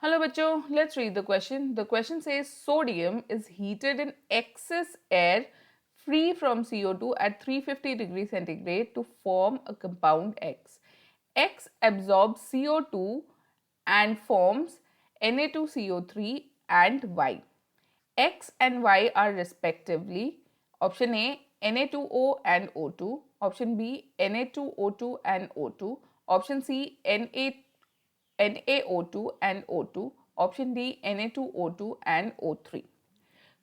Hello bachcho, let's read the question. The question says sodium is heated in excess air free from CO2 at 350 degrees centigrade to form a compound X. X absorbs CO2 and forms Na2CO3 and Y. X and Y are respectively option A Na2O and O2, option B Na2O2 and O2, option C NaO2 and O2, option D Na2O2 and O3.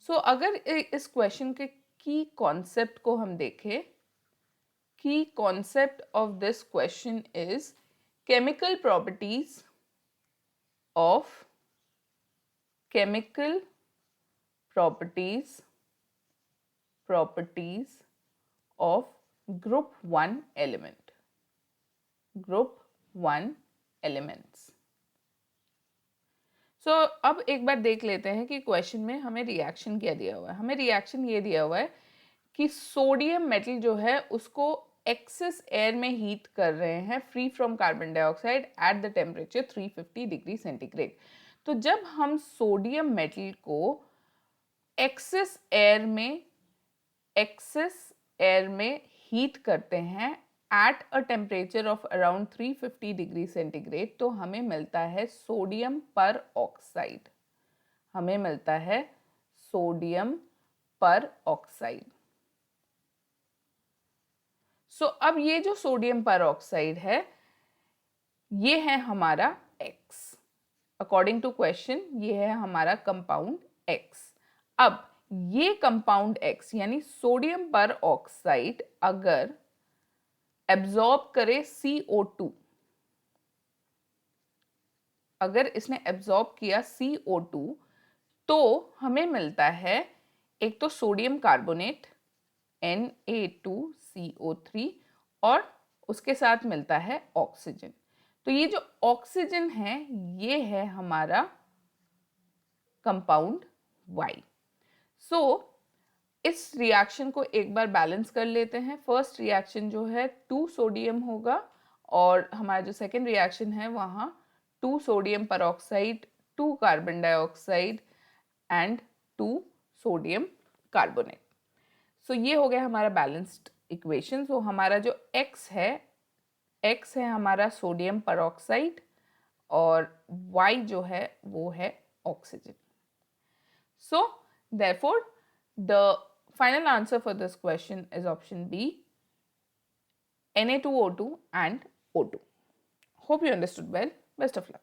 सो अगर इस question के की concept को हम देखें, की concept of this question is chemical properties of chemical properties of group 1 element, group 1 elements. सो अब एक बार देख लेते हैं कि क्वेश्चन में हमें रिएक्शन क्या दिया हुआ है. हमें रिएक्शन ये दिया हुआ है कि सोडियम मेटल जो है उसको एक्सेस एयर में हीट कर रहे हैं free from carbon dioxide at the temperature 350 degree centigrade. तो जब हम सोडियम मेटल को एक्सेस एयर में हीट करते हैं at a temperature of around 350 degree centigrade, तो हमें मिलता है सोडियम पर ऑक्साइड. हमें मिलता है सोडियम पर ऑक्साइड. सो अब ये जो सोडियम पर ऑक्साइड है ये है हमारा X. अकॉर्डिंग टू क्वेश्चन ये है हमारा कंपाउंड X. अब ये कंपाउंड X यानी सोडियम पर ऑक्साइड अगर एब्जॉर्ब करे CO2, अगर इसने एब्जॉर्ब किया CO2 तो हमें मिलता है एक तो सोडियम कार्बोनेट Na2CO3 और उसके साथ मिलता है ऑक्सीजन. तो ये जो ऑक्सीजन है ये है हमारा कंपाउंड Y. सो इस रिएक्शन को एक बार बैलेंस कर लेते हैं. फर्स्ट रिएक्शन जो है 2 सोडियम होगा और हमारा जो सेकेंड रिएक्शन है वहाँ 2 sodium peroxide, 2 carbon dioxide and 2 sodium carbonate. So ये हो गया हमारा बैलेंस्ड इक्वेशन. सो हमारा जो X है हमारा सोडियम पर ऑक्साइड और Y जो है वो है oxygen. So therefore the final answer for this question is option B, Na2O2 and O2. Hope you understood well. Best of luck.